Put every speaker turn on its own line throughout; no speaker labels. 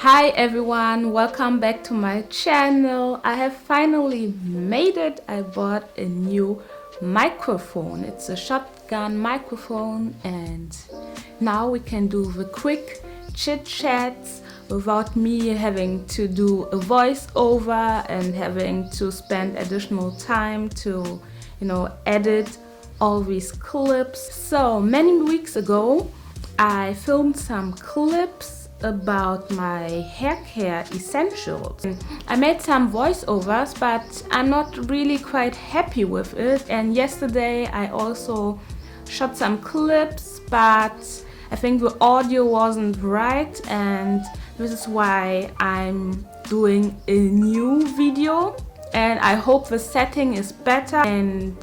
Hi everyone, welcome back to my channel. I have finally made it. I bought a new microphone. It's a shotgun microphone and now we can do the quick chit chats without me having to do a voiceover and having to spend additional time to, edit all these clips. So many weeks ago I filmed some clips about my hair care essentials. I made some voiceovers, but I'm not really quite happy with it. And yesterday I also shot some clips, but I think the audio wasn't right, and this is why I'm doing a new video, and I hope the setting is better. And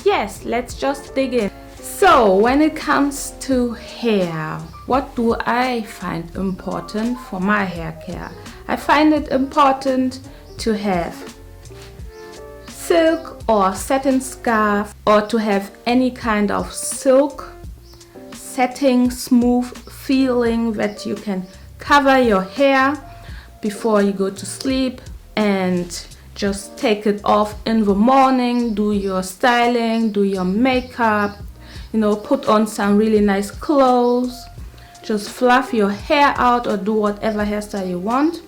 yes, let's just dig in. So when it comes to hair, what do I find important for my hair care? I find it important to have silk or satin scarf, or to have any kind of silk setting, smooth feeling that you can cover your hair before you go to sleep and just take it off in the morning, do your styling, do your makeup, put on some really nice clothes, just fluff your hair out or do whatever hairstyle you want,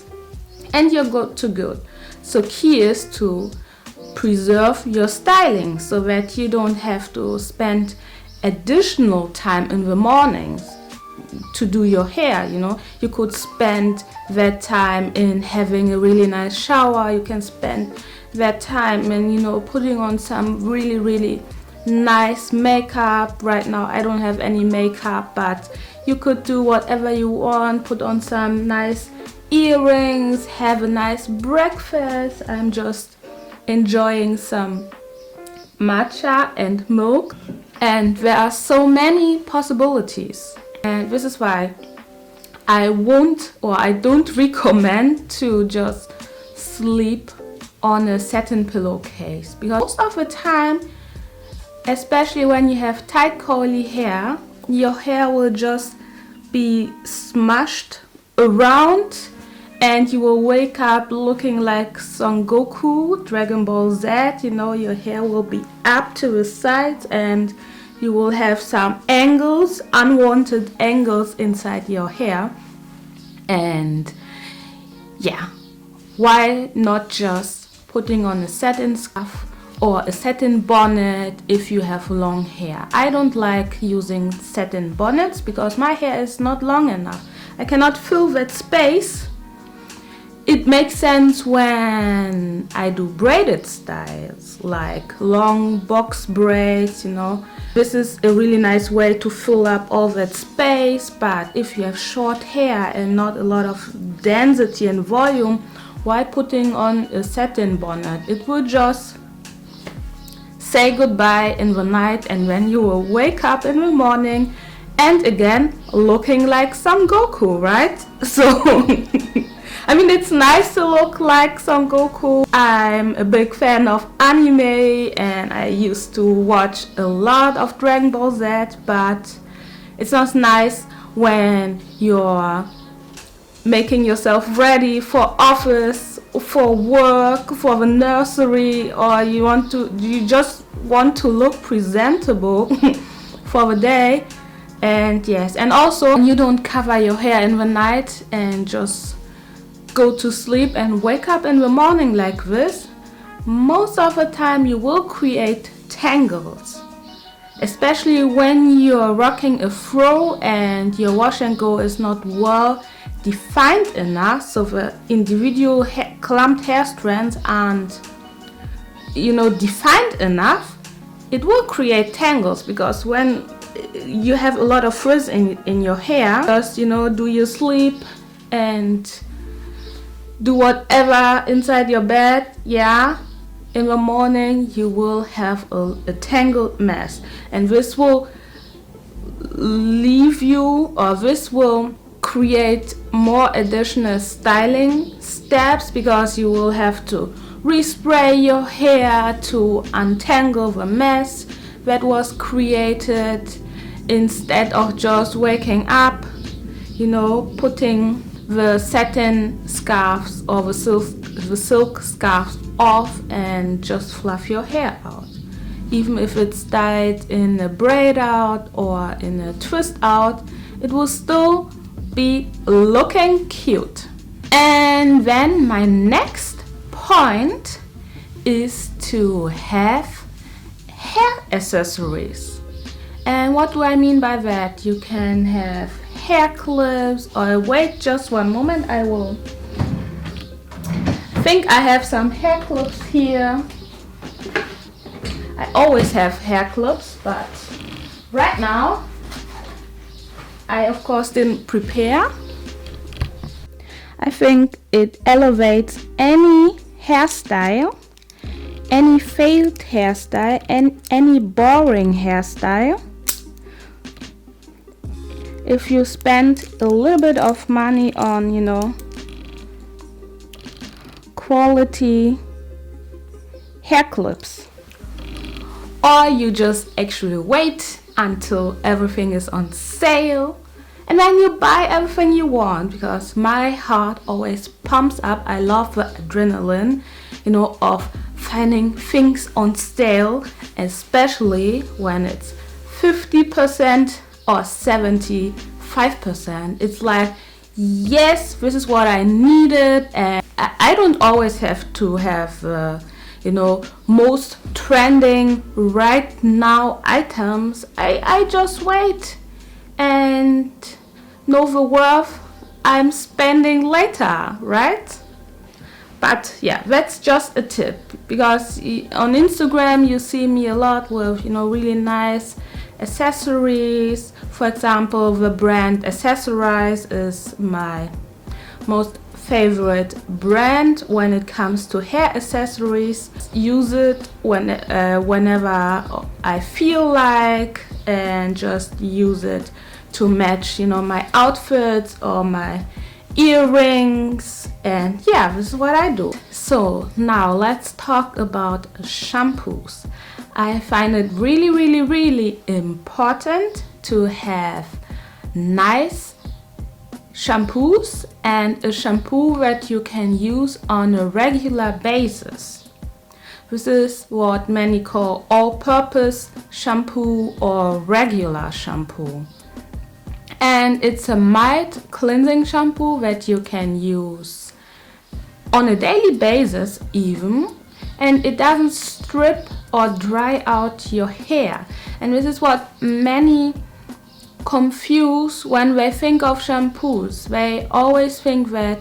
and you're good to go. So key is to preserve your styling so that you don't have to spend additional time in the mornings to do your hair. You could spend that time in having a really nice shower. You can spend that time in putting on some really nice makeup. Right now I don't have any makeup, but you could do whatever you want, put on some nice earrings, have a nice breakfast. I'm just enjoying some matcha and milk, and there are so many possibilities, and this is why I don't recommend to just sleep on a satin pillowcase, because most of the time, especially when you have tight curly hair, your hair will just be smushed around and you will wake up looking like Son Goku, Dragon Ball Z. Your hair will be up to the sides and you will have some angles, unwanted angles inside your hair. And yeah, why not just putting on a satin scarf or a satin bonnet if you have long hair? I don't like using satin bonnets because my hair is not long enough. I cannot fill that space. It makes sense when I do braided styles, like long box braids, This is a really nice way to fill up all that space, but if you have short hair and not a lot of density and volume, why putting on a satin bonnet? It will just say goodbye in the night, and then you will wake up in the morning and again looking like Son Goku, right? So it's nice to look like Son Goku. I'm a big fan of anime and I used to watch a lot of Dragon Ball Z, but it's not nice when you're making yourself ready for office, for work, for the nursery, or you just want to look presentable for the day. And yes, and also you don't cover your hair in the night and just go to sleep and wake up in the morning like this. Most of the time you will create tangles, especially when you're rocking a fro and your wash and go is not well defined enough, so the individual clumped hair strands aren't defined enough. It will create tangles, because when you have a lot of frizz in your hair, just do your sleep and do whatever inside your bed, in the morning you will have a tangled mess, and this will leave you, or this will create more additional styling steps, because you will have to respray your hair to untangle the mess that was created, instead of just waking up, putting the satin scarves or the silk scarves off and just fluff your hair out. Even if it's dyed in a braid out or in a twist out, it will still be looking cute. And then my next point is to have hair accessories. And what do I mean by that? You can have hair clips, or wait just one moment, I think I have some hair clips here. I always have hair clips, but right now I of course didn't prepare. I think it elevates any hairstyle, any failed hairstyle, and any boring hairstyle. If you spend a little bit of money on, quality hair clips, or you just actually wait until everything is on sale and then you buy everything you want, because my heart always pumps up. I love the adrenaline, of finding things on sale, especially when it's 50% or 75%. It's like, yes, this is what I needed, and I don't always have to have most trending right now items. I just wait and know the worth I'm spending later, right? But yeah, that's just a tip, because on Instagram you see me a lot with really nice accessories. For example, the brand Accessorize is my most favorite brand when it comes to hair accessories. Use it whenever I feel like, and just use it to match my outfits or my earrings. And yeah, this is what I do. So now let's talk about shampoos. I find it really, really, really important to have nice shampoos, and a shampoo that you can use on a regular basis. This is what many call all-purpose shampoo or regular shampoo. And it's a mild cleansing shampoo that you can use on a daily basis even, and it doesn't strip or dry out your hair. And this is what many confuse when they think of shampoos. They always think that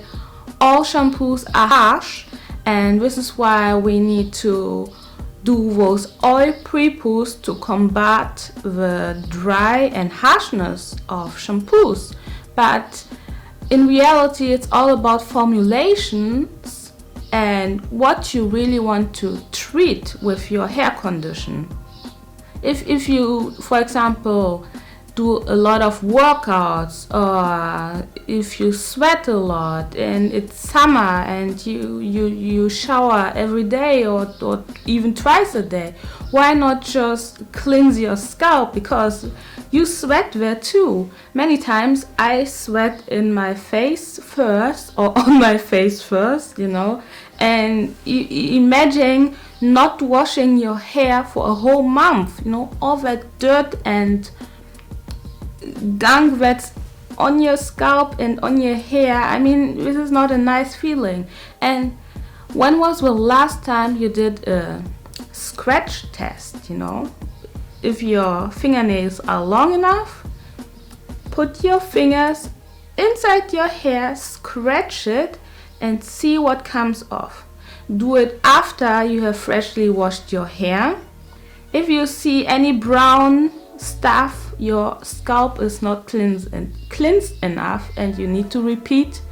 all shampoos are harsh, and this is why we need to do those oil pre-poos to combat the dry and harshness of shampoos. But in reality, it's all about formulations and what you really want to treat with your hair condition. If you, for example, do a lot of workouts, or if you sweat a lot and it's summer and you shower every day or even twice a day, why not just cleanse your scalp, because you sweat there too. Many times I sweat in my face first, or on my face first, and imagine not washing your hair for a whole month, all that dirt and gunk that's on your scalp and on your hair. I mean, this is not a nice feeling. And when was the last time you did a scratch test? If your fingernails are long enough, put your fingers inside your hair, scratch it, and see what comes off. Do it after you have freshly washed your hair. If you see any brown stuff, your scalp is not cleansed enough, and you need to repeat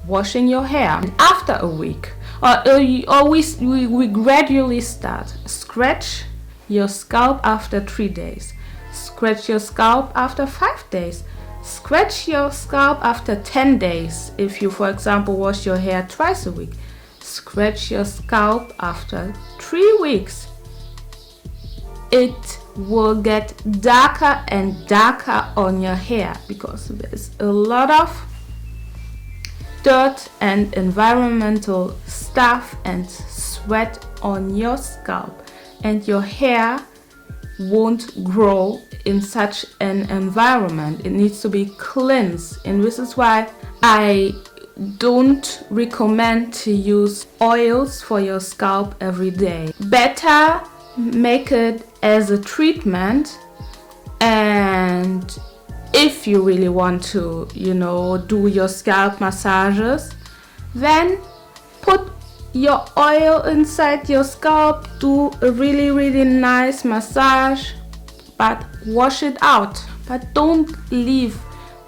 washing your hair. And after a week, or we gradually start. Scratch your scalp after 3 days. Scratch your scalp after 5 days. Scratch your scalp after 10 days. If you, for example, wash your hair twice a week, scratch your scalp after 3 weeks. It will get darker and darker on your hair, because there's a lot of dirt and environmental stuff and sweat on your scalp, and your hair won't grow in such an environment. It needs to be cleansed, and this is why I don't recommend to use oils for your scalp every day. Better make it as a treatment, and if you really want to, do your scalp massages, then put your oil inside your scalp, do a really, really nice massage, but wash it out. But don't leave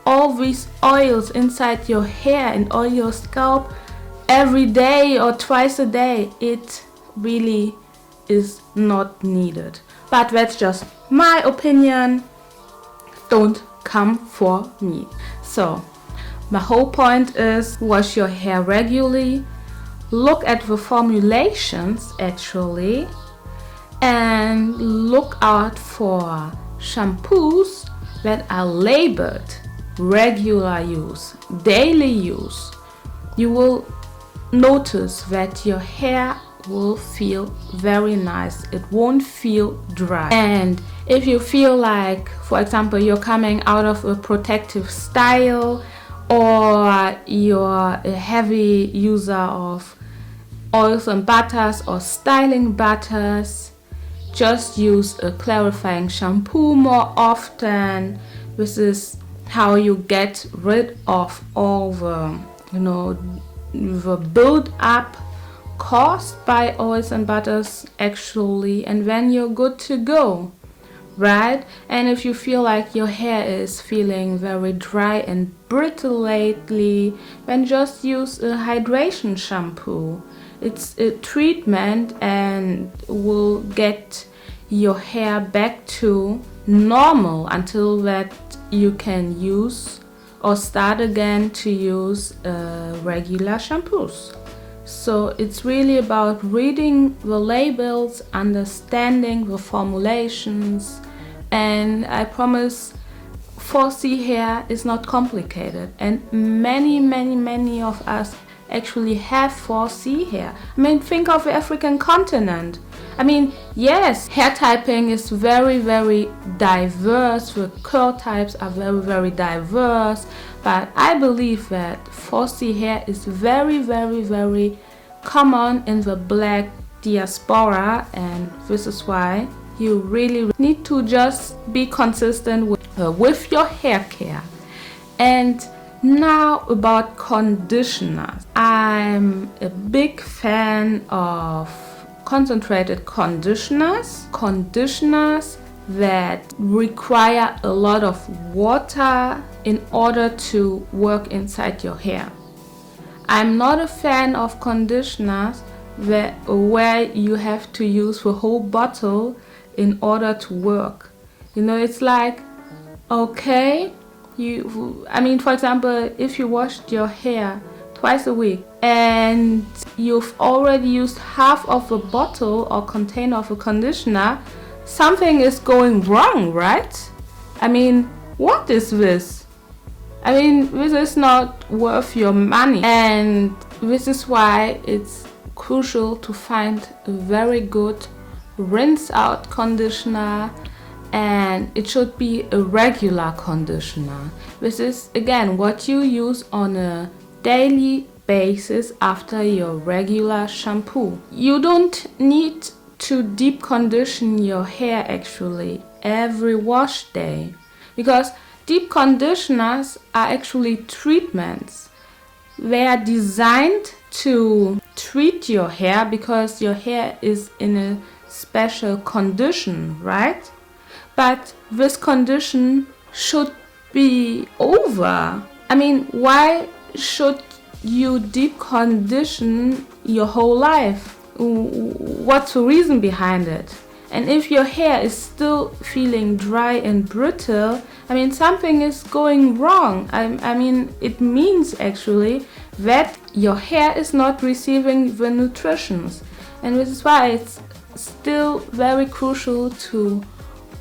all these oils inside your hair and all your scalp every day or twice a day. It really is not needed. But that's just my opinion. Don't come for me. So my whole point is wash your hair regularly, look at the formulations actually, and look out for shampoos that are labeled regular use, daily use. You will notice that your hair will feel very nice. It won't feel dry. And if you feel like, for example, you're coming out of a protective style, or you're a heavy user of oils and butters or styling butters, just use a clarifying shampoo more often. This is how you get rid of all the, the build up caused by oils and butters actually, and then you're good to go, right? And if you feel like your hair is feeling very dry and brittle lately, then just use a hydration shampoo. It's a treatment and will get your hair back to normal until that you can use or start again to use regular shampoos. So it's really about reading the labels, understanding the formulations, and I promise 4C hair is not complicated, and many of us actually have 4C hair. I mean, think of the African continent. I mean, yes, hair typing is very, very diverse. The curl types are very, very diverse. But I believe that 4C hair is very, very, very common in the black diaspora. And this is why you really need to just be consistent with your hair care. And now about conditioners. I'm a big fan of concentrated conditioners that require a lot of water in order to work inside your hair. I'm not a fan of conditioners where you have to use the whole bottle in order to work. It's like, okay, for example, if you washed your hair twice a week and you've already used half of a bottle or container of a conditioner, something is going wrong, right? What is this? This is not worth your money. And this is why it's crucial to find a very good rinse out conditioner, and it should be a regular conditioner. This is again what you use on a daily basis after your regular shampoo. You don't need to deep condition your hair actually every wash day, because deep conditioners are actually treatments. They are designed to treat your hair because your hair is in a special condition, right? But this condition should be over. Why should you deep condition your whole life? What's the reason behind it? And if your hair is still feeling dry and brittle, something is going wrong. It means actually that your hair is not receiving the nutrition. And this is why it's still very crucial to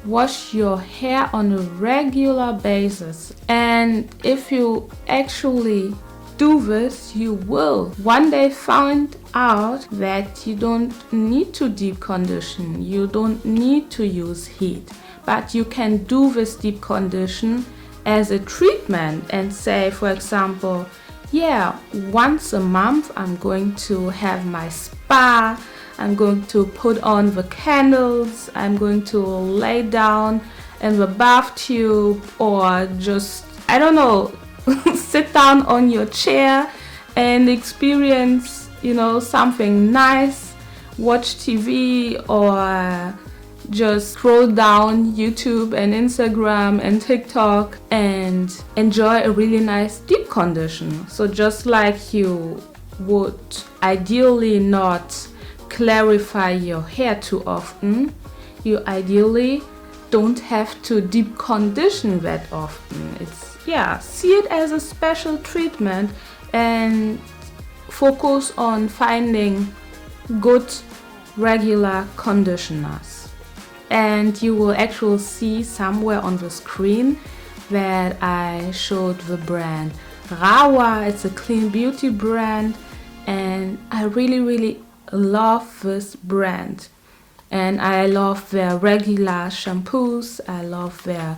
wash your hair on a regular basis. And if you actually do this, you will one day find out that you don't need to deep condition, you don't need to use heat, but you can do this deep condition as a treatment and say, for example, yeah, once a month I'm going to have my spa, I'm going to put on the candles, I'm going to lay down in the bath tube, or just, I don't know, sit down on your chair and experience, something nice, watch TV, or just scroll down YouTube and Instagram and TikTok and enjoy a really nice deep condition. So just like you would ideally not clarify your hair too often, you ideally don't have to deep condition that often. See it as a special treatment and focus on finding good regular conditioners. And you will actually see somewhere on the screen that I showed the brand Rawa. It's a clean beauty brand, and I really love this brand. And I love their regular shampoos, I love their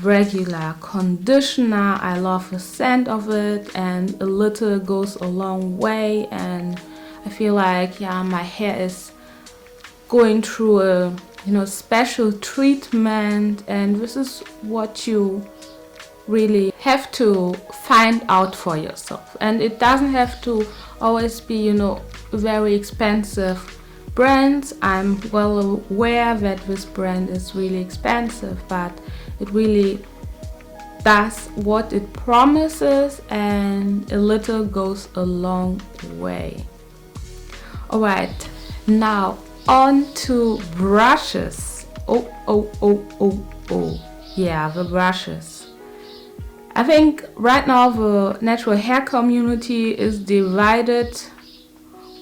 regular conditioner, I love the scent of it, and a little goes a long way. And I feel like my hair is going through a special treatment, and this is what you really have to find out for yourself. And it doesn't have to always be very expensive brands. I'm well aware that this brand is really expensive, but it really does what it promises, and a little goes a long way. Alright, now on to brushes. Yeah, the brushes. I think right now the natural hair community is divided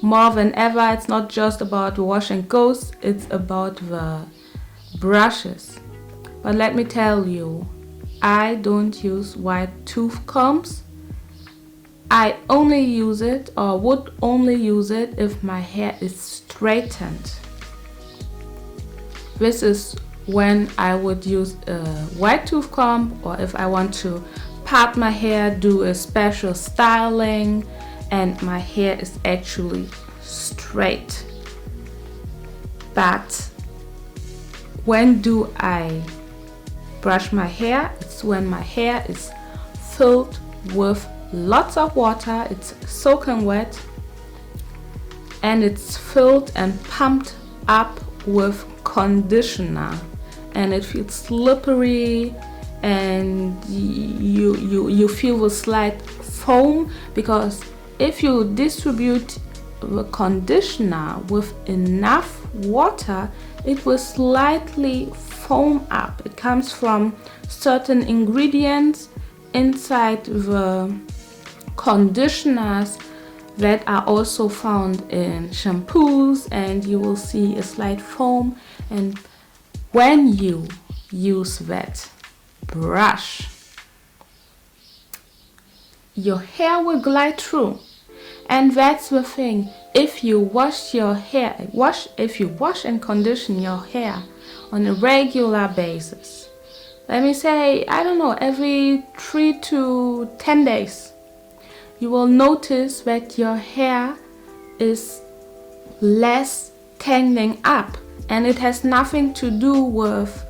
more than ever. It's not just about wash and goes, it's about the brushes. But let me tell you, I don't use white tooth combs. I only use it, or would only use it, if my hair is straightened. This is when I would use a white tooth comb, or if I want to part my hair, do a special styling, and my hair is actually straight. But when do I brush my hair? It's when my hair is filled with lots of water, it's soaking wet, and it's filled and pumped up with conditioner, and it feels slippery, and you feel the slight foam, because if you distribute the conditioner with enough water, it will slightly foam up. It comes from certain ingredients inside the conditioners that are also found in shampoos, and you will see a slight foam. And when you use that brush, your hair will glide through. And that's the thing. If you wash and condition your hair on a regular basis, let me say, I don't know, every 3 to 10 days, you will notice that your hair is less tangling up, and it has nothing to do with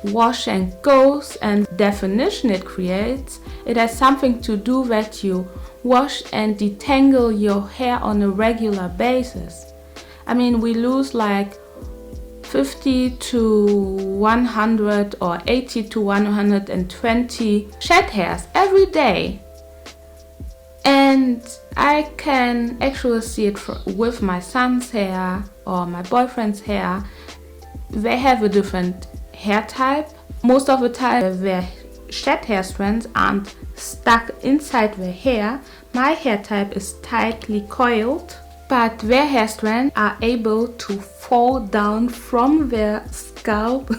wash and goes and definition it creates. It has something to do that you wash and detangle your hair on a regular basis. I mean, we lose like 50 to 100 or 80 to 120 shed hairs every day. And I can actually see it with my son's hair or my boyfriend's hair. They have a different hair type. Most of the time their shed hair strands aren't stuck inside the hair. My hair type is tightly coiled, but their hair strands are able to fall down from their scalp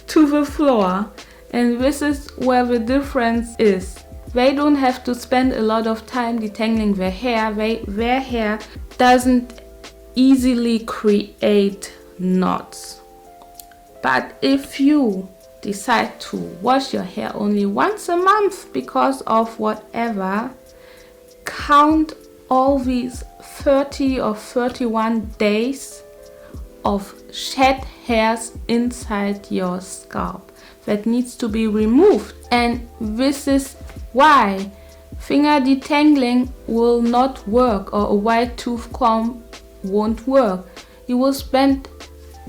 to the floor. And this is where the difference is. They don't have to spend a lot of time detangling their hair. Their hair doesn't easily create knots. But if you decide to wash your hair only once a month because of whatever, count all these 30 or 31 days of shed hairs inside your scalp that needs to be removed. And this is why finger detangling will not work, or a white tooth comb won't work. You will spend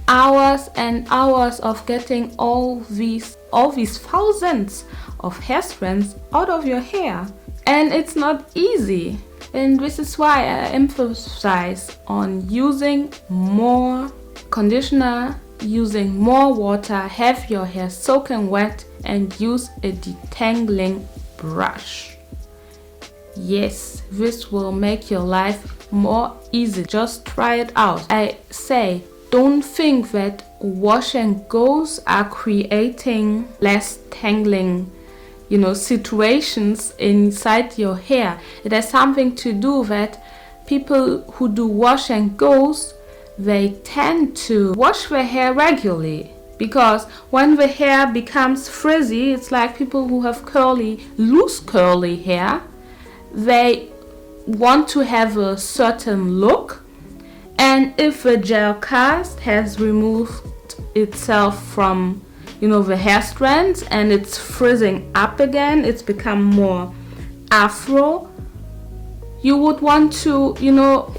hours and hours of getting all these thousands of hair strands out of your hair, and it's not easy. And this is why I emphasize on using more conditioner, using more water, have your hair soaking wet, and use a detangling brush. Yes, this will make your life more easy. Just try it out. I say, don't think that wash and goes are creating less tangling, situations inside your hair. It has something to do that people who do wash and goes, they tend to wash their hair regularly, because when the hair becomes frizzy, it's like people who have loose curly hair, they want to have a certain look. And if the gel cast has removed itself from, the hair strands and it's frizzing up again, it's become more afro, you would want to,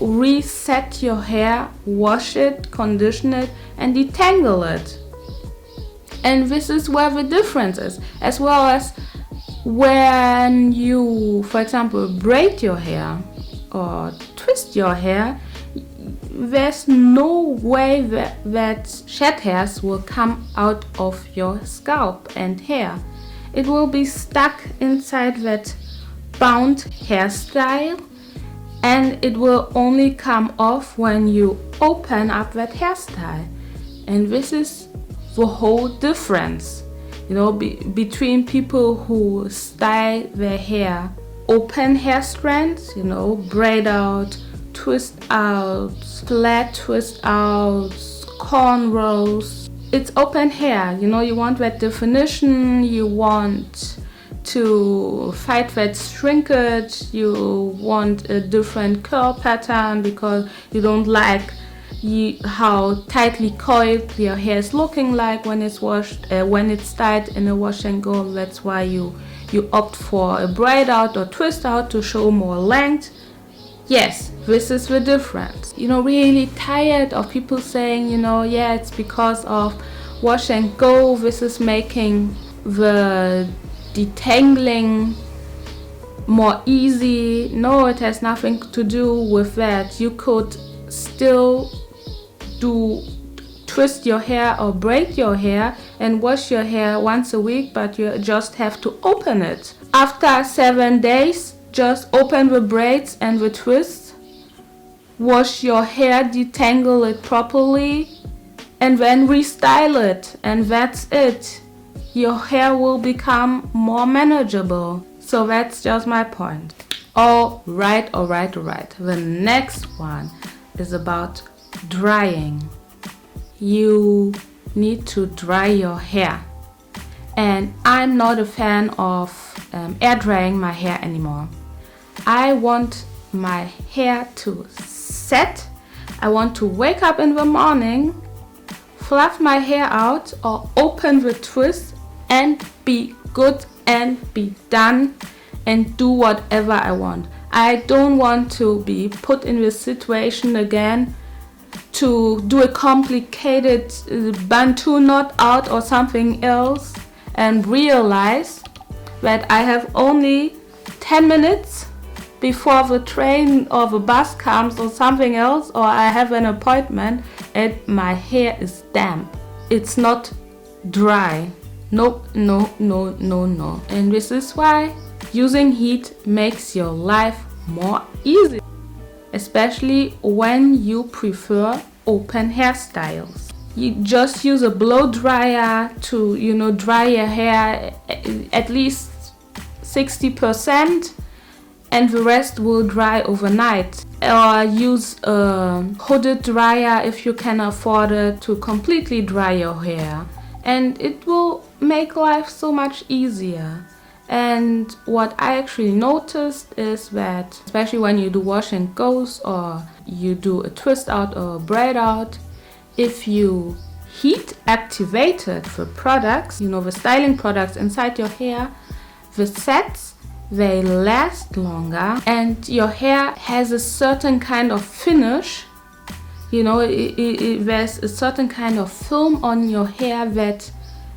reset your hair, wash it, condition it, and detangle it. And this is where the difference is. As well as when you, for example, braid your hair or twist your hair, there's no way that shed hairs will come out of your scalp and hair. It will be stuck inside that bound hairstyle, and it will only come off when you open up that hairstyle. And this is the whole difference, between people who style their hair open hair strands, braid out, twist out, flat twist out, cornrows. It's open hair, you want that definition, you want to fight that shrinkage, you want a different curl pattern because you don't like how tightly coiled your hair is looking like when it's washed, when it's styled in a wash and go. That's why you opt for a braid out or twist out to show more length. Yes, this is the difference. Really tired of people saying, yeah, it's because of wash and go. This is making the detangling more easy. No, it has nothing to do with that. You could still twist your hair or braid your hair and wash your hair once a week, but you just have to open it. After 7 days, just open the braids and the twists, wash your hair, detangle it properly, and then restyle it, and that's it. Your hair will become more manageable. So that's just my point. Alright. The next one is about drying. You need to dry your hair. And I'm not a fan of air drying my hair anymore. I want my hair to set. I want to wake up in the morning, fluff my hair out or open the twist and be good and be done and do whatever I want. I don't want to be put in this situation again to do a complicated bantu knot out or something else and realize that I have only 10 minutes before the train or the bus comes or something else, or I have an appointment and my hair is damp. It's not dry. No. And this is why using heat makes your life more easy, especially when you prefer open hairstyles. You just use a blow dryer to, dry your hair at least 60% and the rest will dry overnight. Or use a hooded dryer if you can afford it to completely dry your hair, and it will make life so much easier. And what I actually noticed is that, especially when you do wash and goes or you do a twist out or a braid out, if you heat activated the products, you know, the styling products inside your hair, the sets, they last longer and your hair has a certain kind of finish. You know, there's a certain kind of film on your hair that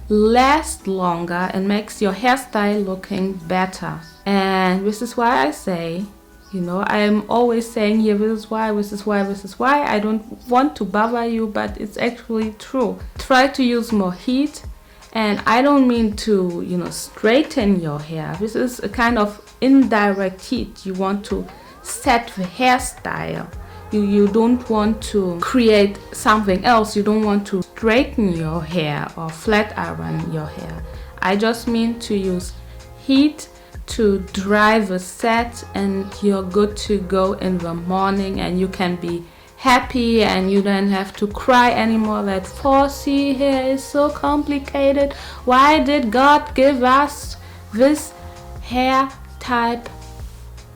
lasts longer and makes your hairstyle looking better. And this is why I say, you know, I'm always saying here, this is why, this is why, this is why. I don't want to bother you, but it's actually true. Try to use more heat. And I don't mean to, you know, straighten your hair. This is a kind of indirect heat. You want to set the hairstyle. You don't want to create something else. You don't want to straighten your hair or flat iron your hair. I just mean to use heat to dry the set, and you're good to go in the morning, and you can be happy and you don't have to cry anymore that 4C hair is so complicated. Why did God give us this hair type?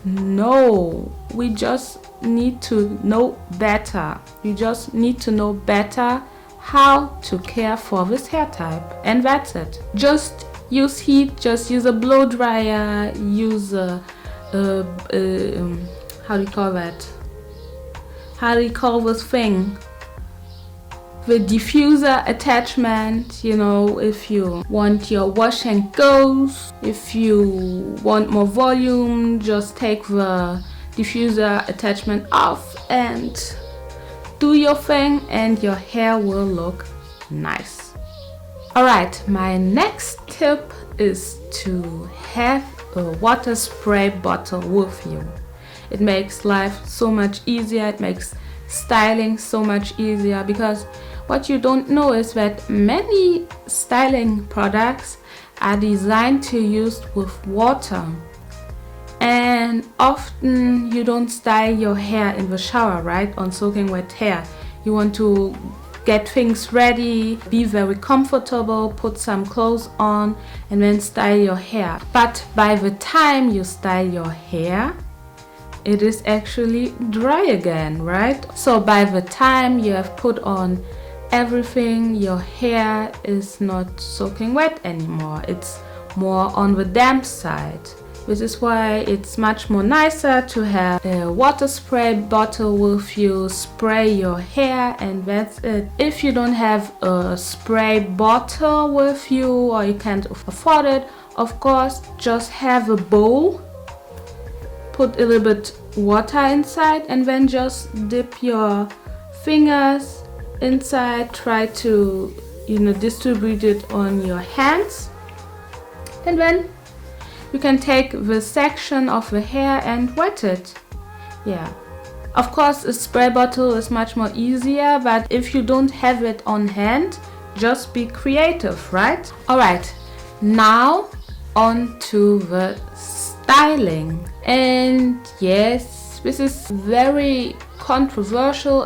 No, we just need to know better. You just need to know better how to care for this hair type, and that's it. Just use heat, just use a blow dryer, use a how do you call that? How do you call this thing? The diffuser attachment. You know, if you want your wash and goes, if you want more volume, just take the diffuser attachment off and do your thing, and your hair will look nice. Alright, my next tip is to have a water spray bottle with you. It makes life so much easier. It makes styling so much easier, because what you don't know is that many styling products are designed to use with water, and often you don't style your hair in the shower, right, on soaking wet hair. You want to get things ready, be very comfortable, put some clothes on, and then style your hair. But by the time you style your hair, it is actually dry again, right? So by the time you have put on everything, your hair is not soaking wet anymore. It's more on the damp side. This is why it's much more nicer to have a water spray bottle with you, spray your hair, and that's it. If you don't have a spray bottle with you, or you can't afford it, of course, just have a bowl. Put a little bit water inside and then just dip your fingers inside. Try to, you know, distribute it on your hands, and then you can take the section of the hair and wet it. Yeah, of course a spray bottle is much more easier, but if you don't have it on hand, just be creative, right? Alright, now on to the styling. And yes, this is very controversial.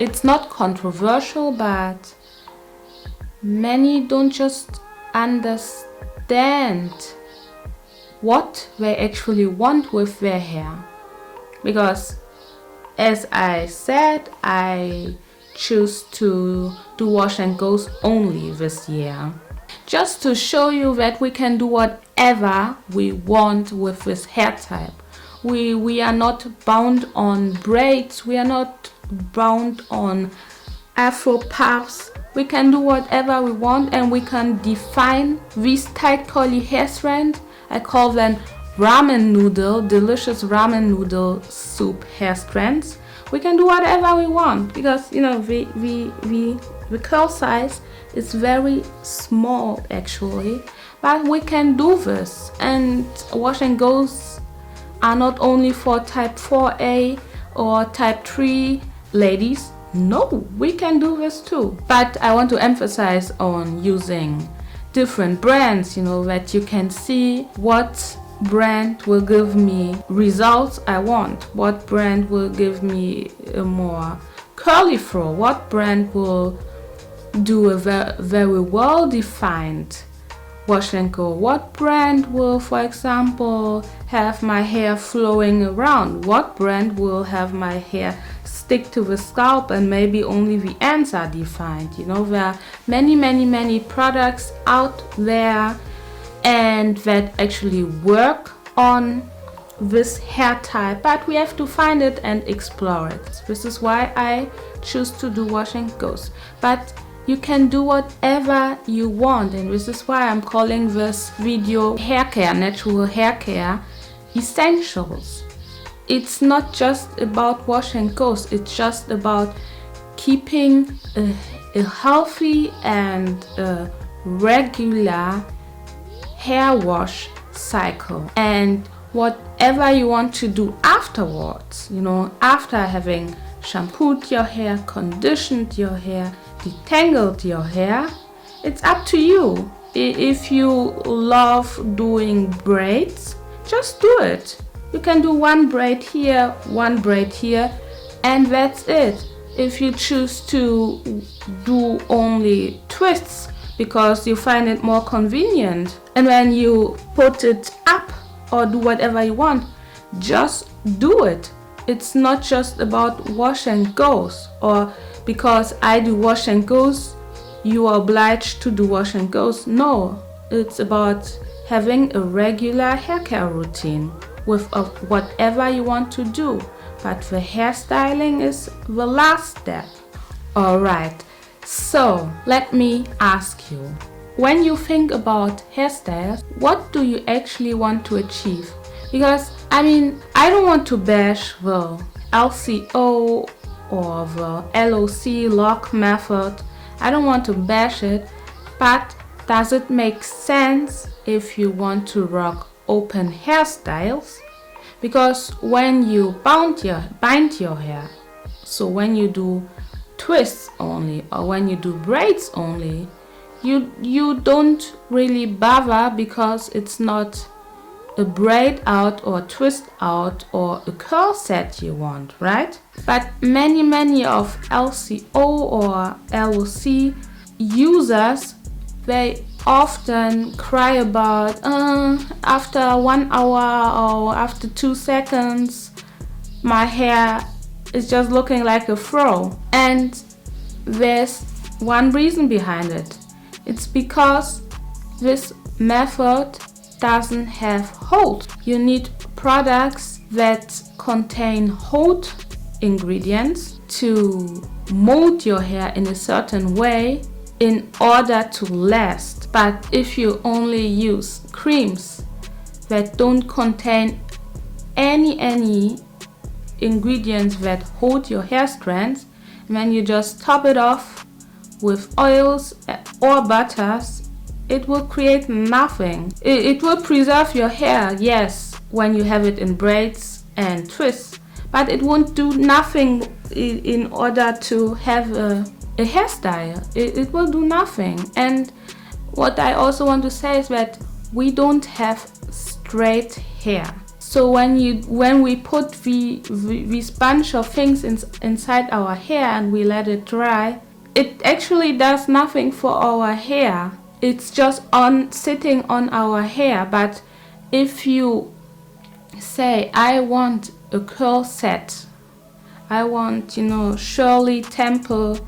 It's not controversial, but many don't just understand what they actually want with their hair. Because as I said, I choose to do wash and goes only this year, just to show you that we can do whatever we want with this hair type. We are not bound on braids, we are not bound on afro puffs. We can do whatever we want, and we can define these tight curly hair strands. I call them ramen noodle, delicious ramen noodle soup hair strands. We can do whatever we want, because you know the curl size is very small actually, but we can do this. And wash and goes are not only for type 4A or type 3 ladies. No, we can do this too. But I want to emphasize on using different brands, you know, that you can see what brand will give me results I want, what brand will give me a more curly fro, what brand will do a very well defined wash and go, what brand will, for example, have my hair flowing around, what brand will have my hair stick to the scalp and maybe only the ends are defined. You know, there are many products out there and that actually work on this hair type, but we have to find it and explore it. This is why I choose to do wash and goes. But you can do whatever you want, and this is why I'm calling this video hair care, natural hair care essentials. It's not just about wash and goes, it's just about keeping a healthy and a regular hair wash cycle. And whatever you want to do afterwards, you know, after having shampooed your hair, conditioned your hair, detangled your hair, it's up to you. If you love doing braids, just do it. You can do one braid here, one braid here, and that's it. If you choose to do only twists because you find it more convenient, and when you put it up or do whatever you want, just do it. It's not just about wash and goes, or because I do wash and goes, you are obliged to do wash and goes. No, it's about having a regular hair care routine with whatever you want to do. But the hairstyling is the last step. Alright, so let me ask you, when you think about hairstyles, what do you actually want to achieve? Because I mean, I don't want to bash the LCO or the LOC lock method. I don't want to bash it, but does it make sense if you want to rock open hairstyles? Because when you bind your hair, so when you do twists only or when you do braids only, you don't really bother because it's not a braid out or twist out or a curl set you want, right? But many of LCO or LOC users, they often cry about after 1 hour or after 2 seconds my hair is just looking like a fro. And there's one reason behind it. It's because this method doesn't have hold. You need products that contain hold ingredients to mold your hair in a certain way in order to last. But if you only use creams that don't contain any ingredients that hold your hair strands, and then you just top it off with oils or butters, it will create nothing. It will preserve your hair, yes, when you have it in braids and twists, but it won't do nothing in order to have a hairstyle. It will do nothing. And what I also want to say is that we don't have straight hair. So when we put this bunch of things inside our hair and we let it dry, it actually does nothing for our hair. It's just sitting on our hair. But if you say, I want a curl set, I want, Shirley Temple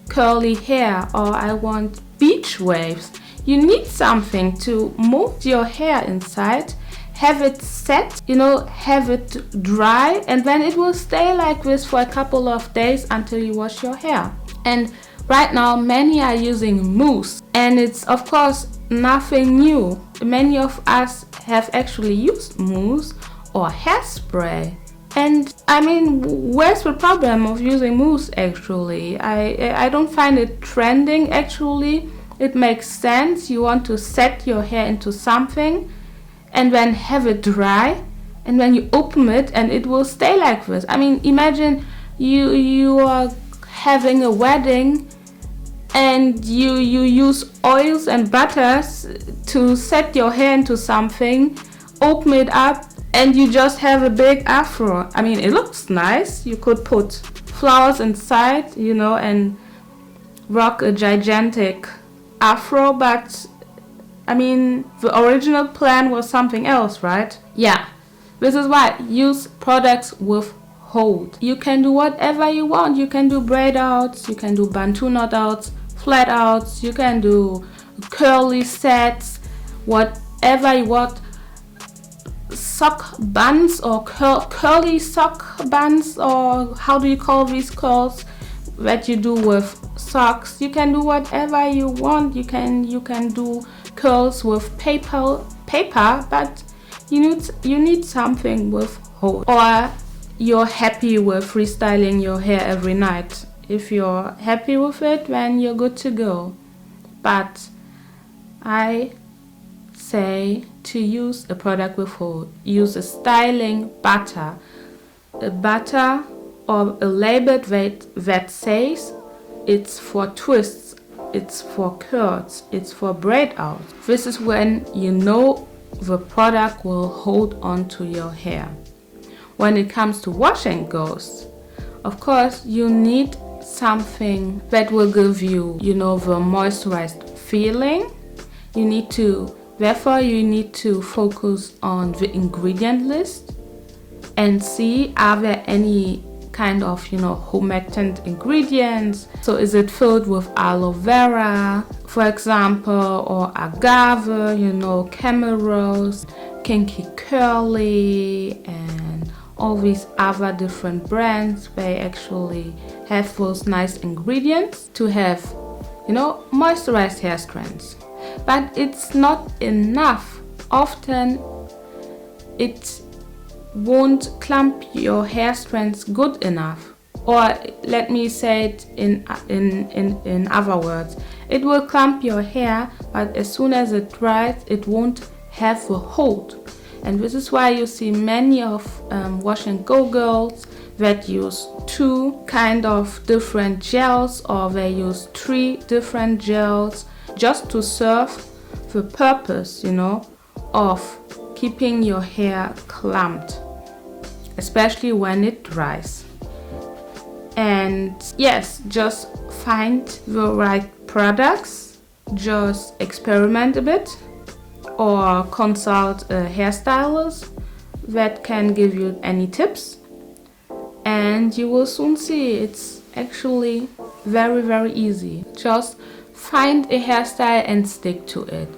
curly hair, or I want beach waves, you need something to mold your hair inside, have it set, have it dry, and then it will stay like this for a couple of days until you wash your hair. And right now many are using mousse, and it's of course nothing new. Many of us have actually used mousse or hairspray. And I mean, where's the problem of using mousse actually? I don't find it trending actually. It makes sense. You want to set your hair into something and then have it dry, and then you open it and it will stay like this. I mean, imagine you are having a wedding and you use oils and butters to set your hair into something, open it up, and you just have a big afro. I mean, it looks nice. You could put flowers inside, and rock a gigantic afro, but I mean, the original plan was something else, right? Yeah. This is why use products with hold. You can do whatever you want. You can do braid outs, you can do bantu knot outs, flat outs, you can do curly sets, whatever you want. Sock buns or curly sock buns, or how do you call these curls that you do with socks? You can do whatever you want. You can do curls with paper, but you need something with hold. Or you're happy with restyling your hair every night. If you're happy with it, then you're good to go. But I say to use a product with hold. Use a styling butter. A butter or a label that says it's for twists, it's for curls, it's for braid out. This is when you know the product will hold on to your hair. When it comes to wash and goes, of course you need something that will give you, the moisturized feeling. Therefore, you need to focus on the ingredient list and see, are there any kind of, humectant ingredients? So is it filled with aloe vera, for example, or agave, camel rose, kinky curly, and all these other different brands. They actually have those nice ingredients to have, moisturized hair strands. But it's not enough. Often it won't clump your hair strands good enough. Or let me say it in other words. It will clump your hair, but as soon as it dries, it won't have a hold. And this is why you see many of wash and go girls that use 2 kind of different gels, or they use 3 different gels, just to serve the purpose, of keeping your hair clumped, especially when it dries. And yes, just find the right products, just experiment a bit, or consult a hairstylist that can give you any tips, and you will soon see it's actually very, very easy. Just find a hairstyle and stick to it.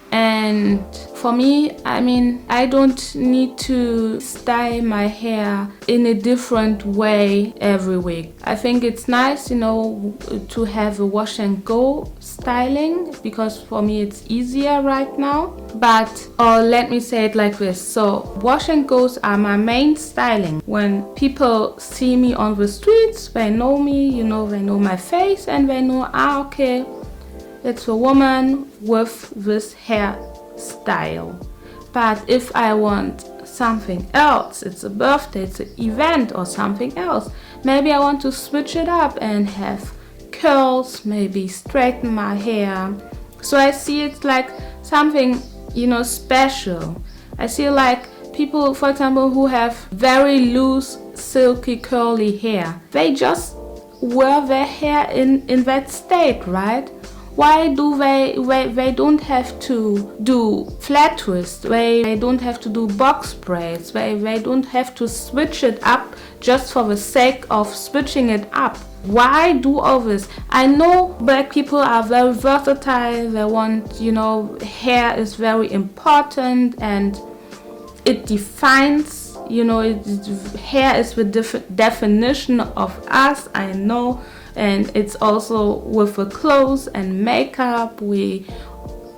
And for me, I don't need to style my hair in a different way every week. I think it's nice, to have a wash and go styling, because for me it's easier right now. Or let me say it like this. So wash and goes are my main styling. When people see me on the streets, they know me, they know my face, and they know, okay, it's a woman with this hairstyle. But if I want something else, it's a birthday, it's an event or something else, maybe I want to switch it up and have curls, maybe straighten my hair. So I see it's like something, special. I see like people, for example, who have very loose, silky, curly hair. They just wear their hair in that state, right? Why do they don't have to do flat twists, they don't have to do box braids, they don't have to switch it up just for the sake of switching it up. Why do all this? I know black people are very versatile, they want, hair is very important and it defines, hair is the definition of us, I know. And it's also with the clothes and makeup, we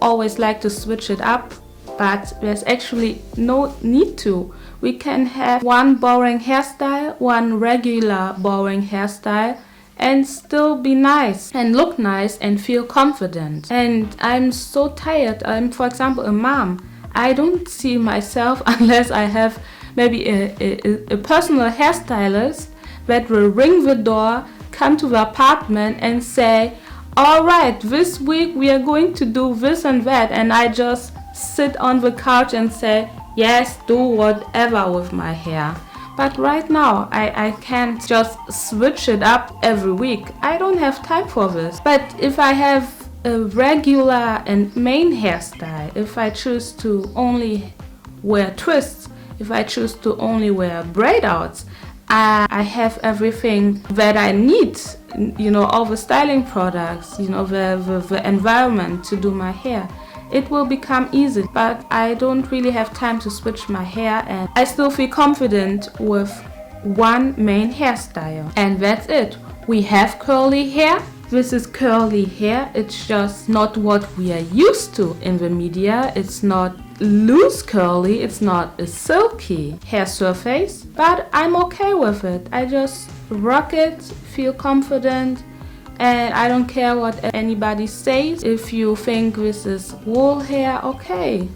always like to switch it up, but there's actually no need to. We can have one boring hairstyle, one regular boring hairstyle, and still be nice and look nice and feel confident. And I'm so tired. I'm, for example, a mom. I don't see myself unless I have maybe a personal hairstylist that will ring the door, come to the apartment and say, alright, this week we are going to do this and that, and I just sit on the couch and say, yes, do whatever with my hair. But right now, I can't just switch it up every week. I don't have time for this. But if I have a regular and main hairstyle, if I choose to only wear twists, if I choose to only wear braid outs, I have everything that I need, you know, all the styling products, you know, the environment to do my hair. It will become easy, but I don't really have time to switch my hair, and I still feel confident with one main hairstyle. And that's it. We have curly hair. This is curly hair. It's just not what we are used to in the media. It's not loose curly. It's not a silky hair surface, but I'm okay with it. I just rock it, feel confident, and I don't care what anybody says. If you think this is wool hair, okay,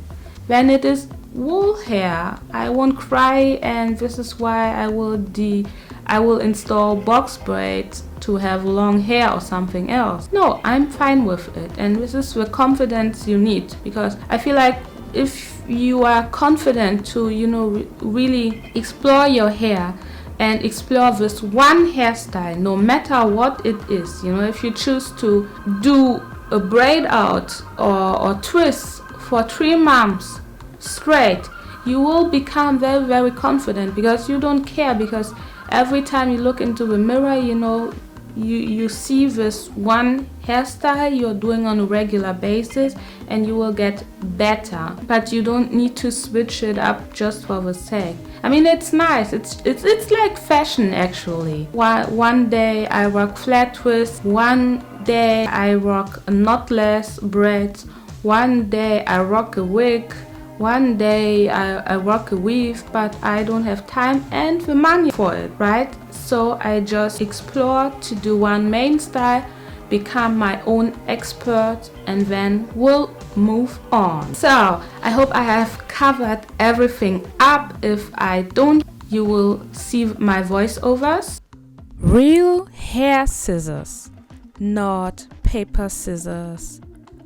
then it is wool hair. I won't cry, and this is why I will install box braids to have long hair or something else. No, I'm fine with it, and this is the confidence you need, because I feel like if you are confident to, you know, really explore your hair and explore this one hairstyle, no matter what it is, you know, if you choose to do a braid out or twist for 3 months straight, you will become very, very confident, because you don't care, because every time you look into the mirror, you know, you see this one hairstyle you're doing on a regular basis, and you will get better. But you don't need to switch it up just for the sake. I mean, it's nice. It's like fashion, actually. One day I rock flat twist, one day I rock a knotless braids, one day I rock a wig, one day I rock a weave, but I don't have time and the money for it, right? So I just explore to do one main style, become my own expert, and then we'll move on. So I hope I have covered everything up. If I don't, you will see my voiceovers. Real hair scissors, not paper scissors,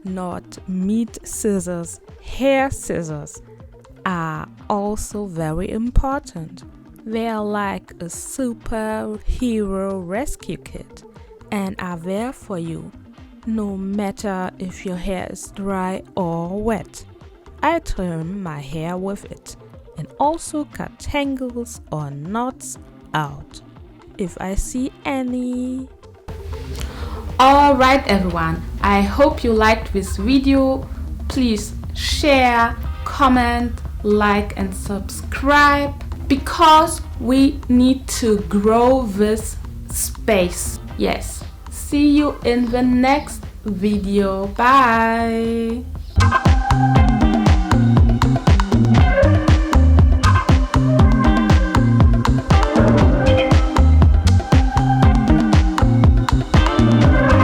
not meat scissors. Hair scissors are also very important. They are like a superhero rescue kit and are there for you, no matter if your hair is dry or wet. I trim my hair with it and also cut tangles or knots out if I see any. Alright everyone, I hope you liked this video. Please share, comment, like and subscribe, because we need to grow this space. Yes. See you in the next video. Bye.